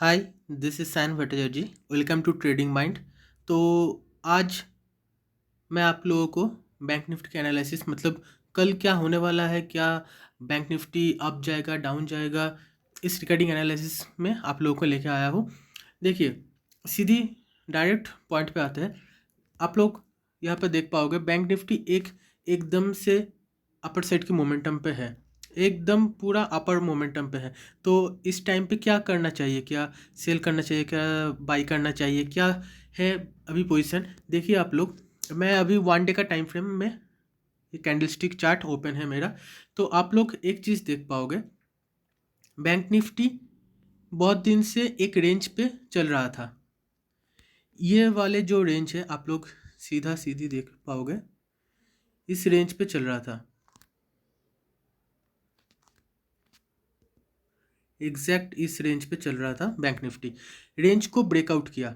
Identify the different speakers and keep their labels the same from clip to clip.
Speaker 1: Hi, this is San Bhattacharya ji. Welcome to trading mind. तो आज मैं आप लोगों को बैंक निफ्टी का एनालिसिस मतलब कल क्या होने वाला है, क्या बैंक निफ्टी अप जाएगा डाउन जाएगा, इस रिगार्डिंग एनालिसिस में आप लोगों को लेके आया हूँ। देखिए, सीधी डायरेक्ट पॉइंट पे आते हैं। आप लोग यहाँ पे देख पाओगे बैंक निफ्टी एकदम से अपर साइड की मोमेंटम पे है, एकदम पूरा अपर मोमेंटम पे है। तो इस टाइम पे क्या करना चाहिए, क्या सेल करना चाहिए, क्या बाई करना चाहिए, क्या है अभी पोजीशन? देखिए आप लोग, मैं अभी 1 डे का टाइम फ्रेम में, ये कैंडलस्टिक चार्ट ओपन है मेरा। तो आप लोग एक चीज़ देख पाओगे, बैंक निफ्टी बहुत दिन से एक रेंज पे चल रहा था। ये वाले जो रेंज है आप लोग सीधा सीधी देख पाओगे, इस रेंज पे चल रहा था, एग्जैक्ट इस रेंज पे चल रहा था बैंक निफ्टी। रेंज को ब्रेकआउट किया,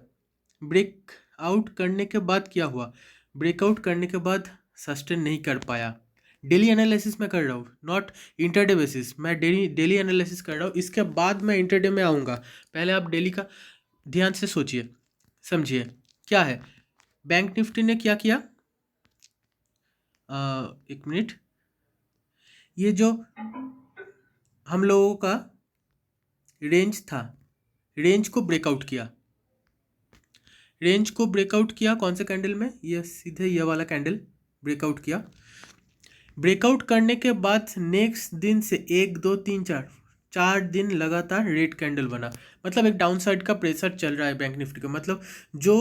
Speaker 1: ब्रेकआउट करने के बाद क्या हुआ, ब्रेकआउट करने के बाद सस्टेन नहीं कर पाया। डेली एनालिसिस में कर रहा हूँ, नॉट इंटरडे बेसिस। मैं डेली डेली एनालिसिस कर रहा हूँ, इसके बाद मैं इंटरडे में आऊँगा। पहले आप डेली का ध्यान से सोचिए समझिए क्या है। बैंक निफ्टी ने क्या किया, एक मिनट, ये जो हम लोगों का रेंज था, रेंज को ब्रेकआउट किया, रेंज को ब्रेकआउट किया कौन से कैंडल में, ये सीधे ये वाला कैंडल ब्रेकआउट किया। ब्रेकआउट करने के बाद नेक्स्ट दिन से 1 2 3 4 4 दिन लगातार रेड कैंडल बना, मतलब एक डाउन साइड का प्रेशर चल रहा है बैंक निफ्टी का। मतलब जो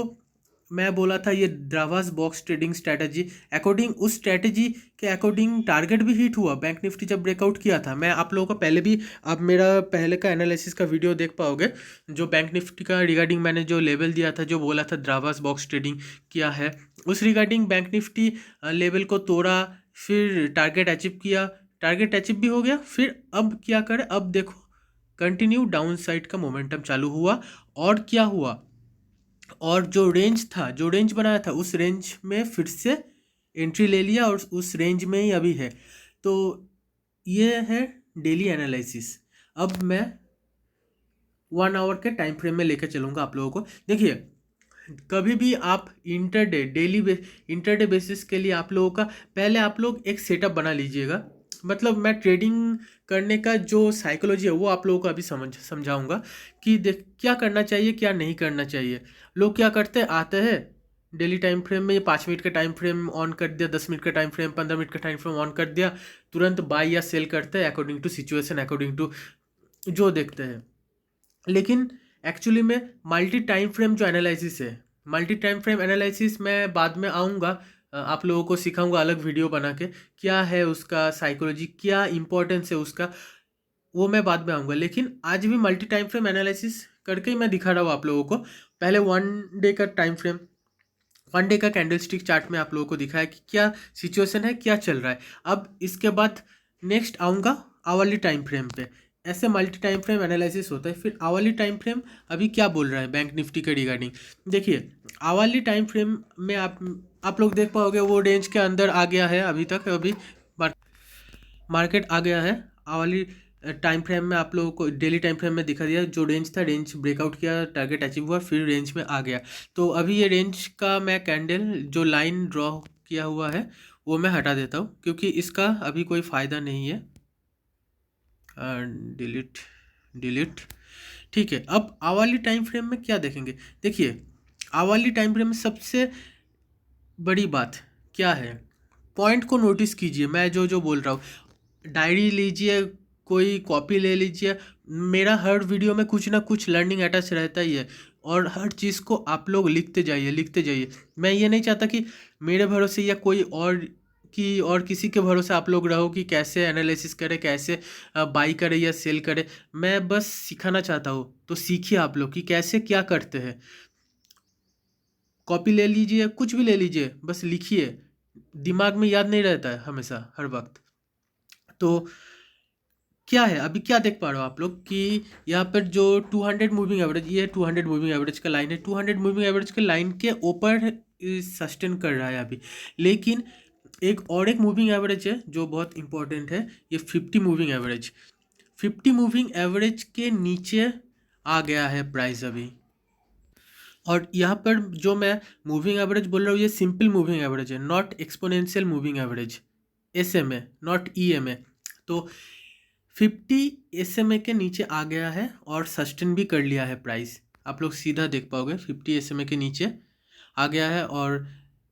Speaker 1: मैं बोला था ये द्रावास बॉक्स ट्रेडिंग स्ट्रैटेजी, अकॉर्डिंग उस स्ट्रैटेजी के अकॉर्डिंग टारगेट भी हिट हुआ बैंक निफ्टी जब ब्रेकआउट किया था। मैं आप लोगों को पहले भी, आप मेरा पहले का एनालिसिस का वीडियो देख पाओगे, जो बैंक निफ्टी का रिगार्डिंग मैंने जो लेवल दिया था, जो बोला था द्रावास बॉक्स ट्रेडिंग किया है, उस रिगार्डिंग बैंक निफ्टी लेवल को तोड़ा, फिर टारगेट अचीव किया, टारगेट अचीव भी हो गया। फिर अब क्या करें, अब देखो कंटिन्यू डाउन साइड का मोमेंटम चालू हुआ। और क्या हुआ, और जो रेंज था, जो रेंज बनाया था, उस रेंज में फिर से एंट्री ले लिया और उस रेंज में ही अभी है। तो ये है डेली एनालिसिस। अब मैं 1 आवर के टाइम फ्रेम में लेकर चलूँगा आप लोगों को। देखिए, कभी भी आप इंटरडे इंटरडे बेसिस के लिए आप लोगों का पहले आप लोग एक सेटअप बना लीजिएगा। मतलब मैं ट्रेडिंग करने का जो साइकोलॉजी है वो आप लोगों को अभी समझाऊंगा कि देख क्या करना चाहिए क्या नहीं करना चाहिए। लोग क्या करते हैं, आते हैं डेली टाइम फ्रेम में, ये 5 मिनट का टाइम फ्रेम ऑन कर दिया, 10 मिनट का टाइम फ्रेम, 15 मिनट का टाइम फ्रेम ऑन कर दिया, तुरंत बाय या सेल करते हैं according to situation, according to जो देखते हैं। लेकिन एक्चुअली में मल्टी टाइम फ्रेम जो एनालिसिस है, मल्टी टाइम फ्रेम एनालिसिस मैं बाद में आऊँगा, आप लोगों को सिखाऊंगा अलग वीडियो बना के, क्या है उसका साइकोलॉजी, क्या इंपॉर्टेंस है उसका, वो मैं बाद में आऊँगा। लेकिन आज भी मल्टी टाइम फ्रेम एनालिसिस करके ही मैं दिखा रहा हूँ आप लोगों को। पहले 1 डे का टाइम फ्रेम, 1 डे का कैंडलस्टिक चार्ट में आप लोगों को दिखाया कि क्या सिचुएशन है, क्या चल रहा है। अब इसके बाद नेक्स्ट आऊँगा आवरली टाइम फ्रेम पे। ऐसे मल्टी टाइम फ्रेम एनालिसिस होता है। फिर आवरली टाइम फ्रेम अभी क्या बोल रहा है बैंक निफ्टी के रिगार्डिंग। देखिए, आवरली टाइम फ्रेम में आप लोग देख पाओगे वो रेंज के अंदर आ गया है अभी तक, अभी मार्केट आ गया है। आवरली टाइम फ्रेम में आप लोगों को डेली टाइम फ्रेम में दिखा दिया, जो रेंज था रेंज ब्रेकआउट किया, टारगेट अचीव हुआ, फिर रेंज में आ गया। तो अभी ये रेंज का मैं कैंडल जो लाइन ड्रॉ किया हुआ है वो मैं हटा देता हूँ, क्योंकि इसका अभी कोई फ़ायदा नहीं है। Delete, delete. ठीक है, अब आवरली टाइम फ्रेम में क्या देखेंगे। देखिए, आवरली टाइम फ्रेम में सबसे बड़ी बात क्या है, पॉइंट को नोटिस कीजिए। मैं जो जो बोल रहा हूँ, डायरी लीजिए, कोई कॉपी ले लीजिए। मेरा हर वीडियो में कुछ ना कुछ लर्निंग अटैच रहता ही है, और हर चीज़ को आप लोग लिखते जाइए, लिखते जाइए। मैं ये नहीं चाहता कि मेरे भरोसे या कोई और किसी के भरोसे आप लोग रहो कि कैसे एनालिसिस करें, कैसे बाई करें या सेल करें। मैं बस सिखाना चाहता हूँ, तो सीखिए आप लोग कि कैसे क्या करते हैं। कॉपी ले लीजिए, कुछ भी ले लीजिए, बस लिखिए, दिमाग में याद नहीं रहता है हमेशा हर वक्त। तो क्या है, अभी क्या देख पा रहे हो आप लोग कि यहाँ पर जो 200 मूविंग एवरेज, ये 200 मूविंग एवरेज का लाइन है, 200 मूविंग एवरेज के लाइन के ऊपर सस्टेन कर रहा है अभी। लेकिन एक मूविंग एवरेज है जो बहुत इंपॉर्टेंट है, ये 50 मूविंग एवरेज। 50 मूविंग एवरेज के नीचे आ गया है प्राइस अभी। और यहाँ पर जो मैं मूविंग एवरेज बोल रहा हूँ, ये सिंपल मूविंग एवरेज है, not exponential moving average, SMA not EMA। तो 50 SMA के नीचे आ गया है और सस्टेन भी कर लिया है प्राइस। आप लोग सीधा देख पाओगे 50 SMA के नीचे आ गया है, और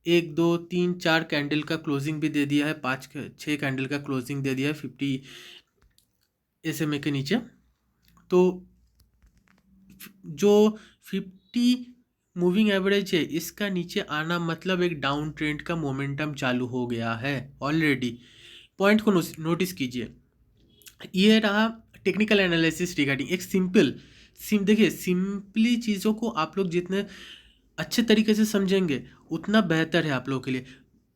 Speaker 1: 1 2 3 4 कैंडल का क्लोजिंग भी दे दिया है, 5 6 कैंडल का क्लोजिंग दे दिया है 50 SMA के नीचे। तो जो 50 मूविंग एवरेज है, इसका नीचे आना मतलब एक डाउन ट्रेंड का मोमेंटम चालू हो गया है ऑलरेडी। पॉइंट को नोटिस कीजिए, ये रहा टेक्निकल एनालिसिस रिगार्डिंग एक देखिए, सिंपली चीज़ों को आप लोग जितने अच्छे तरीके से समझेंगे उतना बेहतर है आप लोगों के लिए।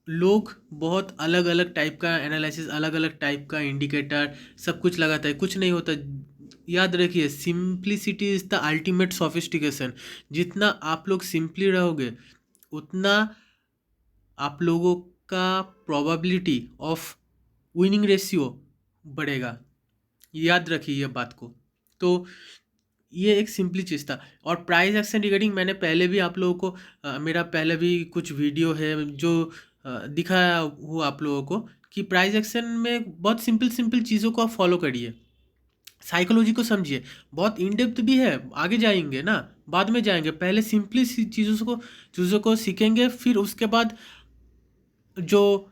Speaker 1: लोग बहुत अलग अलग टाइप का एनालिसिस, अलग अलग टाइप का इंडिकेटर सब कुछ लगाता है, कुछ नहीं होता। याद रखिए, simplicity is the ultimate sophistication. जितना आप लोग सिंपली रहोगे उतना आप लोगों का प्रोबेबिलिटी ऑफ विनिंग रेशियो बढ़ेगा। याद रखिए ये बात को। तो ये एक सिंपली चीज़ था। और प्राइस एक्शन रिगार्डिंग मैंने पहले भी आप लोगों को मेरा पहले भी कुछ वीडियो है जो दिखाया हूँ आप लोगों को, कि प्राइस एक्शन में बहुत सिंपल सिंपल चीज़ों को आप फॉलो करिए, साइकोलॉजी को समझिए। बहुत इन डेप्थ भी है, आगे जाएंगे ना, बाद में जाएंगे, पहले सिंपली चीज़ों को सीखेंगे, फिर उसके बाद जो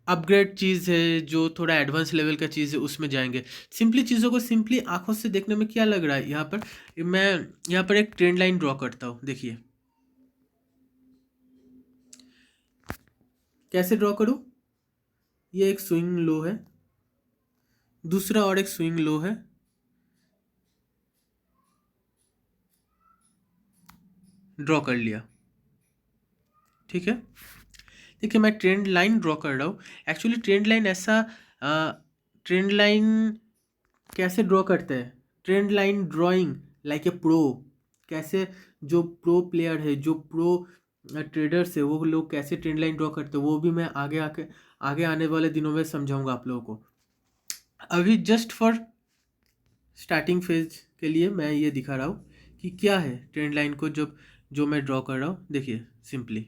Speaker 1: अपग्रेड चीज़ है, जो थोड़ा एडवांस लेवल का चीज़ है, उसमें जाएंगे। सिंपली चीज़ों को सिंपली आंखों से देखने में क्या लग रहा है, यहाँ पर मैं यहाँ पर एक ट्रेंड लाइन ड्रॉ करता हूँ। देखिए कैसे ड्रॉ करूँ। ये एक स्विंग लो है, दूसरा और एक स्विंग लो है, ड्रॉ कर लिया। ठीक है, देखिए मैं ट्रेंड लाइन ड्रॉ कर रहा हूँ। एक्चुअली ट्रेंड लाइन कैसे ड्रॉ करते हैं, trend line drawing like a pro, कैसे जो प्रो प्लेयर है, जो प्रो ट्रेडर्स है, वो लोग कैसे ट्रेंड लाइन ड्रॉ करते हैं, वो भी मैं आगे आने वाले दिनों में समझाऊंगा आप लोगों को। अभी जस्ट फॉर स्टार्टिंग फेज के लिए मैं ये दिखा रहा हूँ कि क्या है ट्रेंड लाइन को जो मैं ड्रॉ कर रहा हूँ। देखिए सिंपली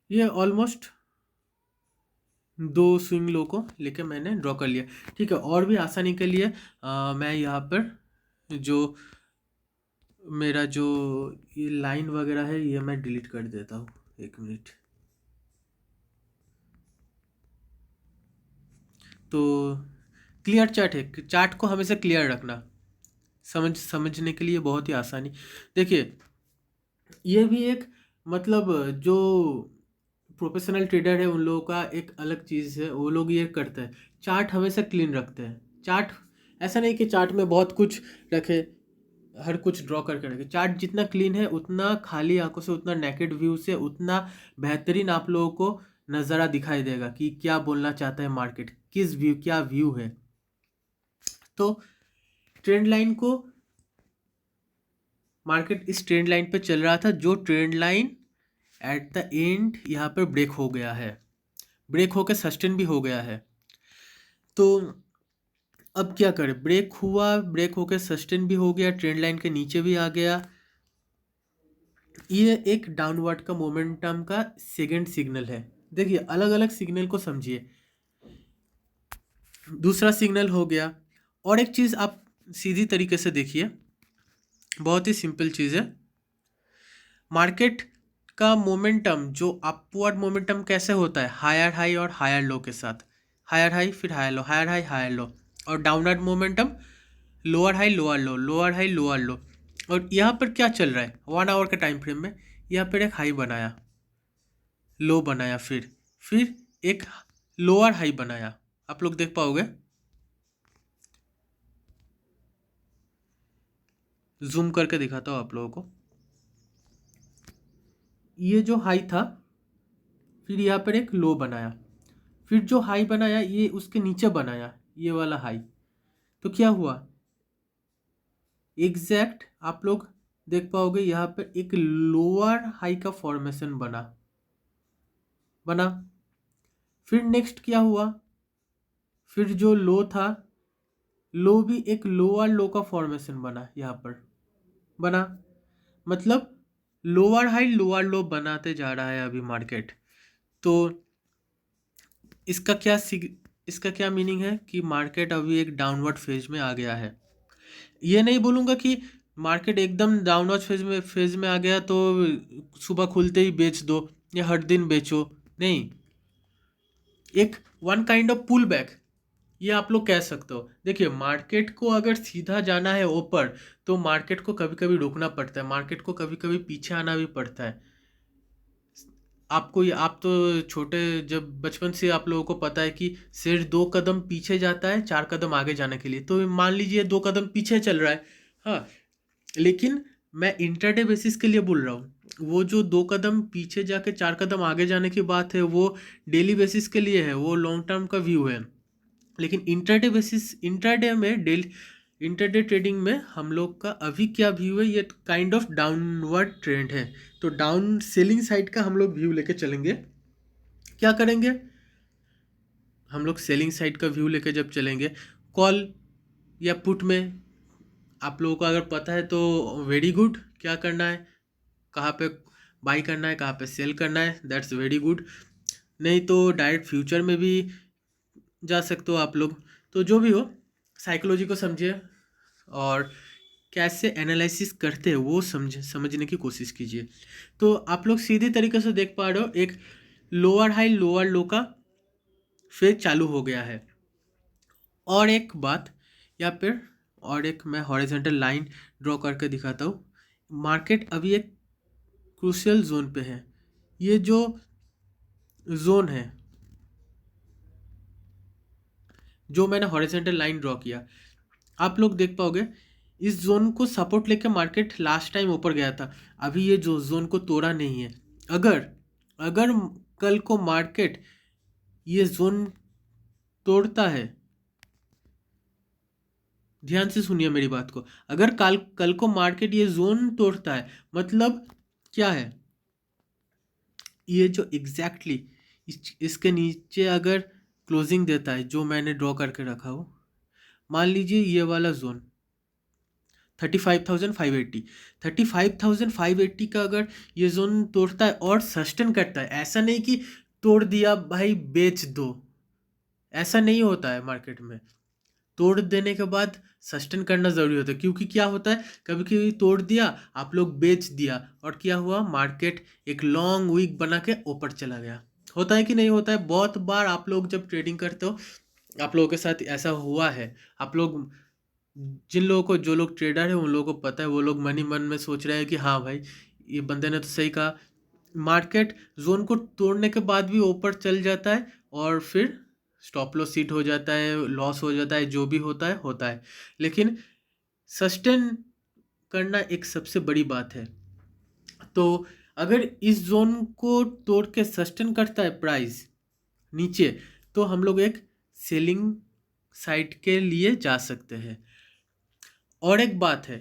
Speaker 1: ये ऑलमोस्ट 2 स्विंग लो को लेके मैंने ड्रॉ कर लिया। ठीक है, और भी आसानी के लिए मैं यहाँ पर जो मेरा जो ये लाइन वगैरह है, ये मैं डिलीट कर देता हूँ। 1 मिनट। तो क्लियर चार्ट है, चार्ट को हमेशा क्लियर रखना, समझने के लिए बहुत ही आसानी। देखिए ये भी एक मतलब जो प्रोफेशनल ट्रेडर है उन लोगों का एक अलग चीज़ है, वो लोग ये करते हैं, चार्ट हमेशा क्लीन रखते हैं। चार्ट ऐसा नहीं कि चार्ट में बहुत कुछ रखे, हर कुछ ड्रॉ करके रखे। चार्ट जितना क्लीन है, उतना खाली आंखों से, उतना नेकेड व्यू से, उतना बेहतरीन आप लोगों को नज़ारा दिखाई देगा कि क्या बोलना चाहता है मार्केट, किस व्यू, क्या व्यू है। तो ट्रेंड लाइन को, मार्केट इस ट्रेंड लाइन पे चल रहा था, जो trend line at the end यहाँ पर ब्रेक हो गया है, ब्रेक होकर सस्टेन भी हो गया है। तो अब क्या करें, ब्रेक हुआ, ब्रेक होकर सस्टेन भी हो गया, ट्रेंड लाइन के नीचे भी आ गया। ये एक डाउनवर्ड का मोमेंटम का सेकंड सिग्नल है। देखिए अलग अलग सिग्नल को समझिए। दूसरा सिग्नल हो गया। और एक चीज़ आप सीधी तरीके से देखिए, बहुत ही सिंपल चीज़ है। मार्केट का मोमेंटम, जो अपवर्ड मोमेंटम कैसे होता है, हायर हाई और हायर लो के साथ, हायर हाई फिर higher low, higher high higher low. और downward momentum lower high lower low, lower high lower low. और यहाँ पर क्या चल रहा है 1 आवर के टाइम फ्रेम में, यहाँ पर एक हाई बनाया, लो बनाया, फिर एक लोअर हाई बनाया, आप लोग देख पाओगे। जूम करके दिखाता हूँ आप लोगों को। ये जो हाई था, फिर यहाँ पर एक लो बनाया, फिर जो हाई बनाया ये उसके नीचे बनाया, ये वाला हाई। तो क्या हुआ, एग्जैक्ट आप लोग देख पाओगे यहाँ पर एक लोअर हाई का फॉर्मेशन बना। फिर नेक्स्ट क्या हुआ, फिर जो लो था लो भी एक लोअर लो का फॉर्मेशन बना यहाँ पर, बना, मतलब लोअर हाई लोअर लो बनाते जा रहा है अभी मार्केट। तो इसका क्या इसका क्या मीनिंग है कि मार्केट अभी एक डाउनवर्ड फेज में आ गया है। ये नहीं बोलूँगा कि मार्केट एकदम डाउनवर्ड फेज में आ गया तो सुबह खुलते ही बेच दो या हर दिन बेचो, नहीं। एक one kind of pull back, ये आप लोग कह सकते हो। देखिए, मार्केट को अगर सीधा जाना है ऊपर तो मार्केट को कभी कभी रुकना पड़ता है, मार्केट को कभी कभी पीछे आना भी पड़ता है। आप तो छोटे, जब बचपन से आप लोगों को पता है कि शेर 2 कदम पीछे जाता है 4 कदम आगे जाने के लिए, तो मान लीजिए 2 कदम पीछे चल रहा है। हाँ, लेकिन मैं इंटरडे बेसिस के लिए बोल रहा हूँ। वो जो 2 कदम पीछे जाके 4 कदम आगे जाने की बात है वो डेली बेसिस के लिए है, वो लॉन्ग टर्म का व्यू है। लेकिन इंटरडे ट्रेडिंग में हम लोग का अभी क्या व्यू है, ये काइंड ऑफ डाउनवर्ड ट्रेंड है। तो डाउन सेलिंग साइड का हम लोग व्यू लेके चलेंगे। क्या करेंगे हम लोग? सेलिंग साइड का व्यू लेके जब चलेंगे, कॉल या पुट में आप लोगों को अगर पता है तो वेरी गुड, क्या करना है, कहाँ पे बाई करना है, कहाँ पे सेल करना है, दैट्स वेरी गुड। नहीं तो डायरेक्ट फ्यूचर में भी जा सकते हो आप लोग। तो जो भी हो, साइकोलॉजी को समझिए और कैसे एनालिसिस करते हैं वो समझने की कोशिश कीजिए। तो आप लोग सीधे तरीके से देख पा रहे हो, एक लोअर हाई लोअर लो का फेज चालू हो गया है। और एक बात, या फिर और एक मैं हॉरिजॉन्टल लाइन ड्रॉ करके दिखाता हूँ। मार्केट अभी एक क्रूशियल जोन पे है। ये जो जोन है, जो मैंने हॉरिजॉन्टल लाइन ड्रॉ किया, आप लोग देख पाओगे इस जोन को सपोर्ट लेके मार्केट लास्ट टाइम ऊपर गया था। अभी ये जो जोन को तोड़ा नहीं है। अगर अगर कल को मार्केट ये जोन तोड़ता है, ध्यान से सुनिए मेरी बात को, अगर कल को मार्केट ये जोन तोड़ता है, मतलब क्या है, ये जो एग्जैक्टली इसके नीचे अगर क्लोजिंग देता है, जो मैंने ड्रॉ करके रखा हो, मान लीजिए ये वाला जोन 35,580, 35,580 का अगर ये जोन तोड़ता है और सस्टेन करता है, ऐसा नहीं कि तोड़ दिया भाई बेच दो, ऐसा नहीं होता है मार्केट में। तोड़ देने के बाद सस्टेन करना ज़रूरी होता है, क्योंकि क्या होता है, कभी कभी तोड़ दिया, आप लोग बेच दिया और क्या हुआ, मार्केट एक लॉन्ग वीक बना के ऊपर चला गया। होता है कि नहीं होता है? बहुत बार आप लोग जब ट्रेडिंग करते हो, आप लोगों के साथ ऐसा हुआ है। आप लोग, जिन लोगों को, जो लोग ट्रेडर है उन लोगों को पता है, वो लोग मन ही मन में सोच रहे हैं कि हाँ भाई, ये बंदे ने तो सही कहा। मार्केट जोन को तोड़ने के बाद भी ऊपर चल जाता है और फिर स्टॉप लॉस हिट हो जाता है, लॉस हो जाता है, जो भी होता है। लेकिन सस्टेन करना एक सबसे बड़ी बात है। तो अगर इस जोन को तोड़ के सस्टेन करता है प्राइस नीचे, तो हम लोग एक सेलिंग साइड के लिए जा सकते हैं। और एक बात है,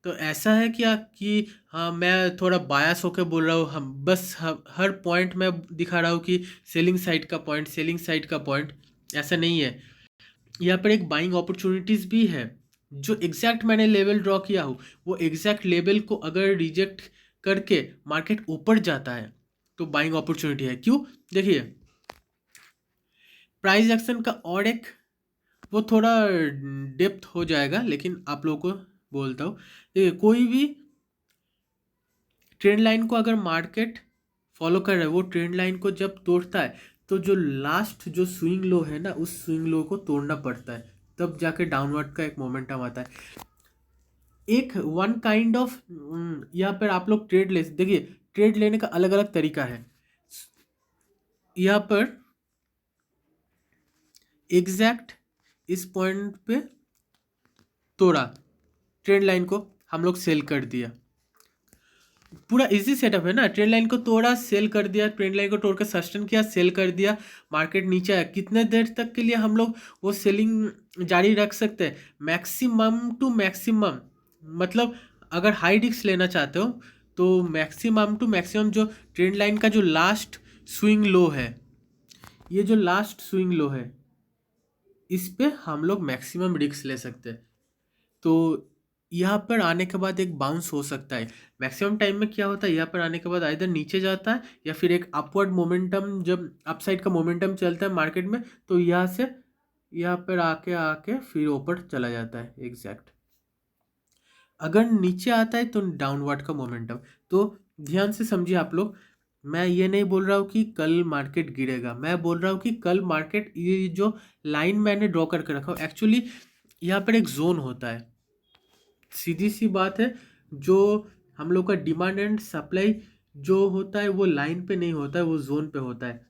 Speaker 1: तो ऐसा है क्या कि हाँ मैं थोड़ा बायस होकर बोल रहा हूँ, हम बस हर पॉइंट में दिखा रहा हूँ कि सेलिंग साइड का पॉइंट, ऐसा नहीं है। यहाँ पर एक बाइंग अपॉर्चुनिटीज़ भी है। जो एग्जैक्ट मैंने लेवल ड्रॉ किया हूँ, वो एग्जैक्ट लेवल को अगर रिजेक्ट करके मार्केट ऊपर जाता है तो बाइंग अपॉर्चुनिटी है। क्यों? देखिए, प्राइस एक्शन का और एक, वो थोड़ा डेप्थ हो जाएगा, लेकिन आप लोगों को बोलता हूँ। देखिए, कोई भी ट्रेंड लाइन को अगर मार्केट फॉलो कर रहा है, वो ट्रेंड लाइन को जब तोड़ता है तो जो लास्ट जो स्विंग लो है ना, उस स्विंग लो को तोड़ना पड़ता है, तब जाके डाउनवर्ड का एक मोमेंटम आता है। एक वन काइंड ऑफ, यहाँ पर आप लोग देखिए, ट्रेड लेने का अलग अलग तरीका है। यहाँ पर एग्जैक्ट इस पॉइंट पे तोड़ा, ट्रेंड लाइन को हम लोग सेल कर दिया, पूरा इजी सेटअप है ना। ट्रेंड लाइन को तोड़ा, सेल कर दिया, ट्रेंड लाइन को तोड़कर सस्टेन किया, सेल कर दिया, मार्केट नीचे आया। कितने देर तक के लिए हम लोग वो सेलिंग जारी रख सकते हैं? मैक्सिमम टू मैक्सिमम, मतलब अगर हाई रिस्क लेना चाहते हो तो मैक्सिमम टू मैक्सिमम जो ट्रेंड लाइन का जो लास्ट स्विंग लो है, ये जो लास्ट स्विंग लो है, इस पे हम लोग मैक्सिमम रिस्क ले सकते हैं। तो यहाँ पर आने के बाद एक बाउंस हो सकता है। मैक्सिमम टाइम में क्या होता है, यहाँ पर आने के बाद आइदर नीचे जाता है या फिर एक अपवर्ड मोमेंटम, जब अपसाइड का मोमेंटम चलता है मार्केट में, तो यहाँ से यहाँ पर आके आके फिर ऊपर चला जाता है एग्जैक्ट। अगर नीचे आता है तो डाउनवर्ड का मोमेंटम। तो ध्यान से समझिए आप लोग, मैं ये नहीं बोल रहा हूँ कि कल मार्केट गिरेगा, मैं बोल रहा हूँ कि कल मार्केट, ये जो लाइन मैंने ड्रॉ करके रखा हूँ एक्चुअली, यहाँ पर एक जोन होता है। सीधी सी बात है, जो हम लोग का डिमांड एंड सप्लाई जो होता है वो लाइन पे नहीं होता है, वो जोन पे होता है।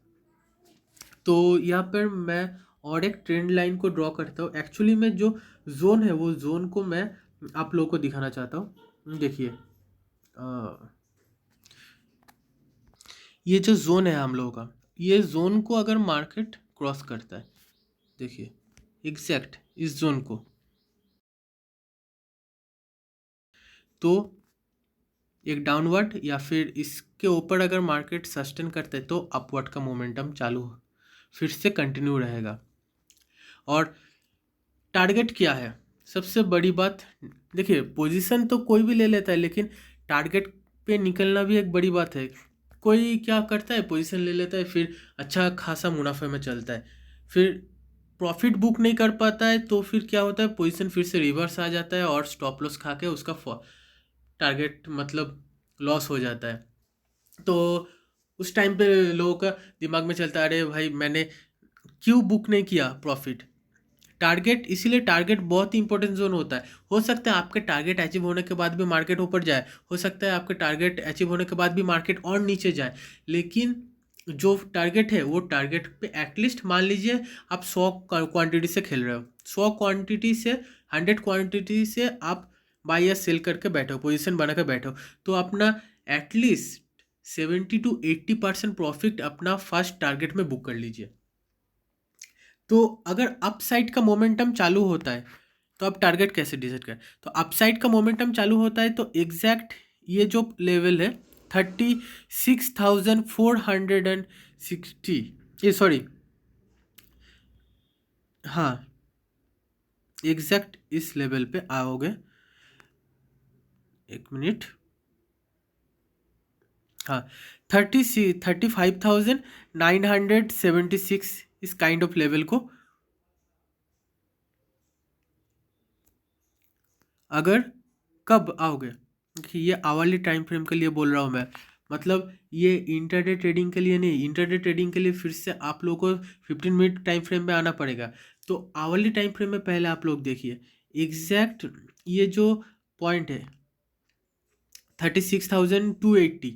Speaker 1: तो यहाँ पर मैं और एक ट्रेंड लाइन को ड्रॉ करता हूँ। एक्चुअली में जो जोन है वो जोन को मैं आप लोगों को दिखाना चाहता हूँ। देखिए, ये जो जोन है हम लोगों का, ये जोन को अगर मार्केट क्रॉस करता है, देखिए एग्जैक्ट इस जोन को, तो एक डाउनवर्ड या फिर इसके ऊपर अगर मार्केट सस्टेन करते हैं तो अपवर्ड का मोमेंटम चालू फिर से कंटिन्यू रहेगा। और टारगेट क्या है, सबसे बड़ी बात, देखिए पोजीशन तो कोई भी ले लेता है, लेकिन टारगेट पे निकलना भी एक बड़ी बात है। कोई क्या करता है, पोजीशन ले लेता है, फिर अच्छा खासा मुनाफे में चलता है, फिर प्रॉफिट बुक नहीं कर पाता है, तो फिर क्या होता है, पोजीशन फिर से रिवर्स आ जाता है और स्टॉप लॉस खा के उसका टारगेट मतलब लॉस हो जाता है। तो उस टाइम पे लोगों का दिमाग में चलता है, अरे भाई मैंने क्यों बुक नहीं किया प्रॉफिट। टारगेट, इसीलिए टारगेट बहुत ही इंपॉर्टेंट जोन होता है। हो सकता है आपके टारगेट अचीव होने के बाद भी मार्केट ऊपर जाए, हो सकता है आपके टारगेट अचीव होने के बाद भी मार्केट और नीचे जाए, लेकिन जो टारगेट है वो टारगेट पे एटलीस्ट मान लीजिए आप 100 क्वांटिटी से खेल रहे हो, 100 क्वांटिटी से 100 क्वांटिटी से आप बाय या सेल करके बैठे हो, पोजिशन बना कर बैठे हो, तो अपना एटलीस्ट 70 to 80% प्रॉफिट अपना फर्स्ट टारगेट में बुक कर लीजिए। तो अगर अपसाइड का मोमेंटम चालू होता है तो आप टारगेट कैसे डिसाइड करें, तो अपसाइड का मोमेंटम चालू होता है तो एग्जैक्ट ये जो लेवल है 36,460, ये सॉरी, हाँ एग्जैक्ट इस लेवल पे आओगे, एक मिनट, हाँ 35,976 इस काइंड ऑफ लेवल को अगर कब आओगे, देखिए ये आवर्ली टाइम फ्रेम के लिए बोल रहा हूँ मैं, मतलब ये इंटरडे ट्रेडिंग के लिए नहीं, इंटरडे ट्रेडिंग के लिए फिर से आप लोगों को 15 मिनट टाइम फ्रेम में आना पड़ेगा। तो आवर्ली टाइम फ्रेम में पहले आप लोग देखिए एग्जैक्ट ये जो पॉइंट है 36,280,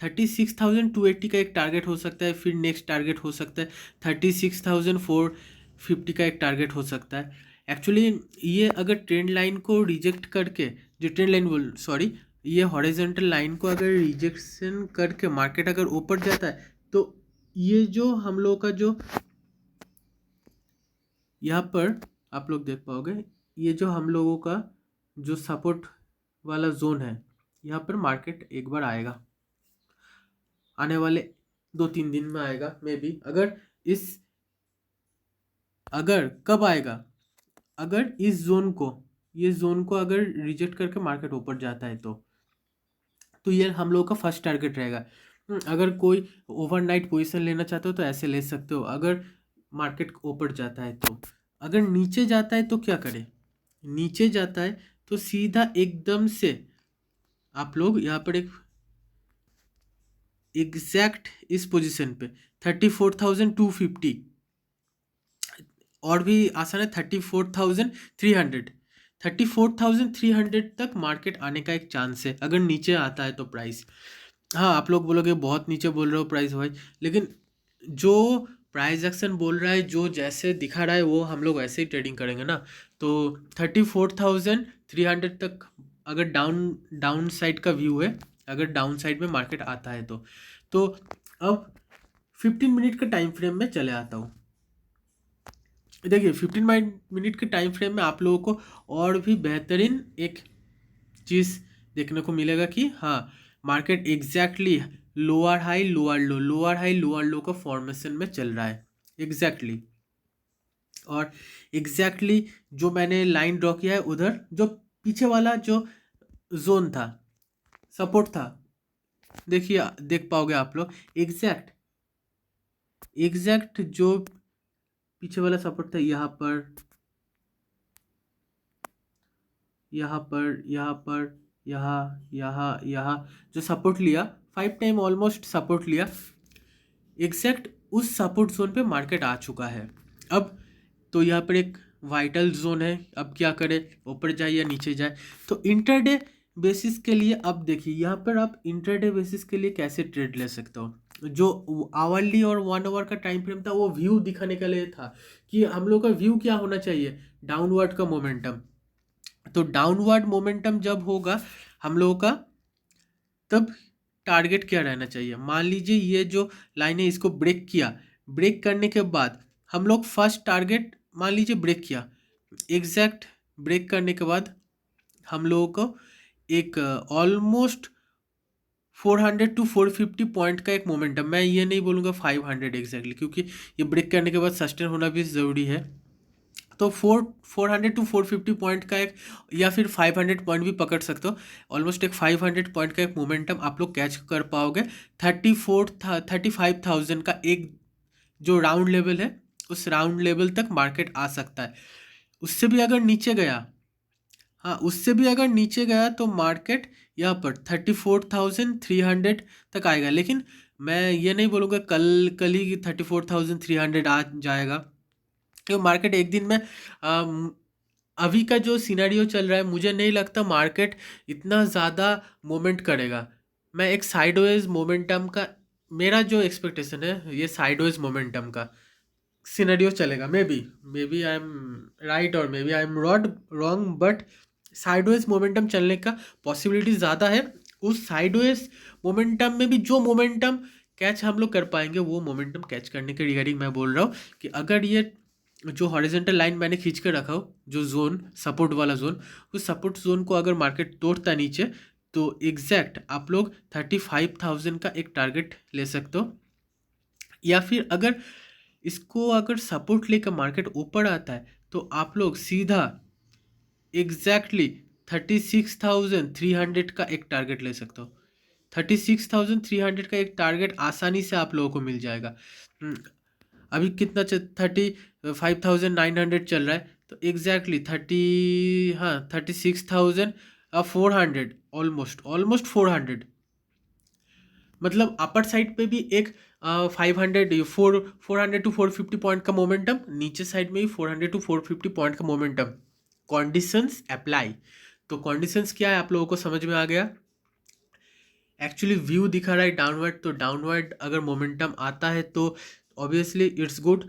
Speaker 1: 36,280 का एक टारगेट हो सकता है, फिर नेक्स्ट टारगेट हो सकता है 36,450 का एक टारगेट हो सकता है। एक्चुअली ये अगर ट्रेंड लाइन को रिजेक्ट करके, जो ट्रेंड लाइन बोल सॉरी, ये हॉरिजॉन्टल लाइन को अगर रिजेक्शन करके मार्केट अगर ऊपर जाता है, तो ये जो हम लोग का जो यहाँ पर आप लोग देख पाओगे, ये जो हम लोगों का जो सपोर्ट वाला जोन है, यहाँ पर मार्केट एक बार आएगा, आने वाले 2-3 दिन में आएगा मे बी। अगर कब आएगा, अगर इस जोन को, ये जोन को अगर रिजेक्ट करके मार्केट ऊपर जाता है तो ये हम लोग का फर्स्ट टारगेट रहेगा। अगर कोई ओवरनाइट पोजीशन लेना चाहते हो तो ऐसे ले सकते हो, अगर मार्केट ऊपर जाता है तो। अगर नीचे जाता है तो क्या करें, नीचे जाता है तो सीधा एकदम से आप लोग यहाँ पर एक एग्जैक्ट इस पोजीशन पे 34,250, और भी आसान है 34,300, 34,300 तक मार्केट आने का एक चांस है अगर नीचे आता है तो प्राइस। हाँ आप लोग बोलोगे बहुत नीचे बोल रहे हो प्राइस भाई, लेकिन जो प्राइस एक्शन बोल रहा है, जो जैसे दिखा रहा है वो हम लोग वैसे ही ट्रेडिंग करेंगे ना। तो 34,300 तक अगर डाउन साइड का व्यू है, अगर डाउन साइड में मार्केट आता है तो अब 15 मिनट का टाइम फ्रेम में चले आता हूँ। देखिए 15 मिनट के टाइम फ्रेम में आप लोगों को और भी बेहतरीन एक चीज़ देखने को मिलेगा कि हाँ market exactly lower high lower low, lower high lower लो का फॉर्मेशन में चल रहा है एग्जैक्टली। और एग्जैक्टली जो मैंने लाइन ड्रॉ किया है उधर जो पीछे वाला जो जोन था, सपोर्ट था, देखिए देख पाओगे आप लोग, एग्जैक्ट एग्जैक्ट जो पीछे वाला सपोर्ट था, यहाँ पर, यहाँ पर, यहाँ पर, यहाँ जो सपोर्ट लिया, 5 टाइम ऑलमोस्ट सपोर्ट लिया, एग्जैक्ट उस सपोर्ट जोन पे मार्केट आ चुका है। अब तो यहाँ पर एक वाइटल जोन है, अब क्या करें, ऊपर जाए या नीचे जाए। तो इंटरडे बेसिस के लिए अब देखिए यहाँ पर आप इंटरडे बेसिस के लिए कैसे ट्रेड ले सकते हो। जो आवरली और 1 आवर का टाइम फ्रेम था वो व्यू दिखाने के लिए था कि हम लोग का व्यू क्या होना चाहिए, डाउनवर्ड का मोमेंटम। तो डाउनवर्ड मोमेंटम जब होगा हम लोगों का, तब टारगेट क्या रहना चाहिए। मान लीजिए ये जो लाइन है इसको ब्रेक किया, ब्रेक करने के बाद हम लोग फर्स्ट टारगेट मान लीजिए ब्रेक किया, एग्जैक्ट ब्रेक करने के बाद हम लोगों को एक ऑलमोस्ट 400 टू 450 पॉइंट का एक मोमेंटम, मैं ये नहीं बोलूँगा 500 एग्जैक्टली, क्योंकि ये ब्रेक करने के बाद सस्टेन होना भी ज़रूरी है। तो 400 टू 450 पॉइंट का एक, या फिर 500 पॉइंट भी पकड़ सकते हो, ऑलमोस्ट एक 500 पॉइंट का एक मोमेंटम आप लोग कैच कर पाओगे। 35,000 का एक जो राउंड लेवल है, उस राउंड लेवल तक मार्केट आ सकता है। उससे भी अगर नीचे गया, हाँ उससे भी अगर नीचे गया तो मार्केट यहाँ पर 34,300 तक आएगा। लेकिन मैं ये नहीं बोलूँगा कल ही 34,300 आ जाएगा, क्योंकि मार्केट एक दिन में अभी का जो सिनेरियो चल रहा है मुझे नहीं लगता मार्केट इतना ज़्यादा मोमेंट करेगा। मैं एक साइडवेज मोमेंटम का, मेरा जो एक्सपेक्टेशन है ये साइडवेज मोमेंटम का सिनेरियो चलेगा। Maybe I am right और maybe I am wrong, but sideways momentum चलने का पॉसिबिलिटी ज़्यादा है। उस साइडवेज मोमेंटम में भी जो मोमेंटम कैच हम लोग कर पाएंगे, वो मोमेंटम कैच करने के रिगार्डिंग मैं बोल रहा हूँ कि अगर ये जो हॉरिजॉन्टल लाइन मैंने खींच कर रखा हो, जो जोन सपोर्ट वाला जोन, उस सपोर्ट जोन को अगर मार्केट तोड़ता नीचे, तो एग्जैक्ट आप लोग 35,000 का एक टारगेट ले सकते हो। या फिर अगर इसको अगर सपोर्ट लेकर मार्केट ऊपर आता है तो आप लोग सीधा एग्जैक्टली 36,300 का एक टारगेट ले सकते हो। 36,300 का एक टारगेट आसानी से आप लोगों को मिल जाएगा। अभी कितना 35,900 चल रहा है, तो एग्जैक्टली 36,400, ऑलमोस्ट 400, मतलब अपर साइड पे भी एक 400 टू 450 पॉइंट का मोमेंटम, नीचे साइड में भी 400 टू 450 पॉइंट का मोमेंटम। Conditions apply. तो कंडीशंस क्या है आप लोगों को समझ में आ गया। एक्चुअली व्यू दिखा रहा है डाउनवर्ड, तो डाउनवर्ड अगर मोमेंटम आता है तो obviously it's good.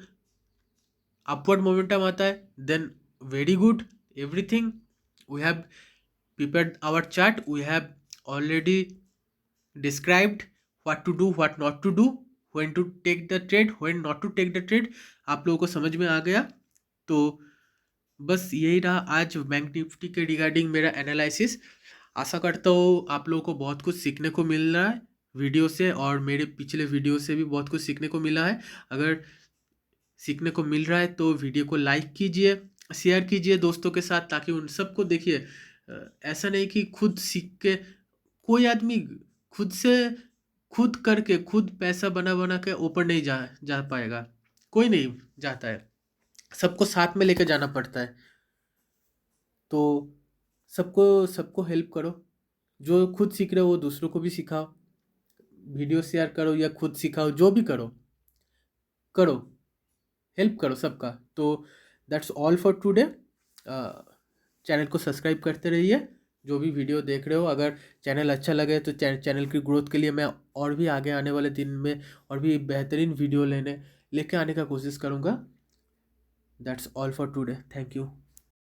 Speaker 1: Upward momentum आता है then very good, everything we have prepared our chart, we have already described what to do, what not to do, when to take the trade, when not to take the trade, आप लोगों को समझ में आ गया। तो बस यही रहा आज बैंक निफ्टी के रिगार्डिंग मेरा एनालिसिस। आशा करता हूँ आप लोगों को बहुत कुछ सीखने को मिल रहा है वीडियो से, और मेरे पिछले वीडियो से भी बहुत कुछ सीखने को मिला है। अगर सीखने को मिल रहा है तो वीडियो को लाइक कीजिए, शेयर कीजिए दोस्तों के साथ, ताकि उन सबको देखिए। ऐसा नहीं कि खुद सीख के कोई आदमी खुद से खुद करके खुद पैसा बना के ऊपर नहीं जा पाएगा, कोई नहीं जाता है, सबको साथ में लेकर जाना पड़ता है। तो सबको हेल्प करो, जो खुद सीख रहे हो वो दूसरों को भी सिखाओ, वीडियो शेयर करो या खुद सिखाओ, जो भी करो हेल्प करो सबका। तो that's all for today. Channel को सब्सक्राइब करते रहिए जो भी वीडियो देख रहे हो। अगर चैनल अच्छा लगे तो चैनल की ग्रोथ के लिए मैं और भी आगे आने वाले दिन में और भी बेहतरीन वीडियो लेके आने का कोशिश करूँगा। That's all for today, thank you.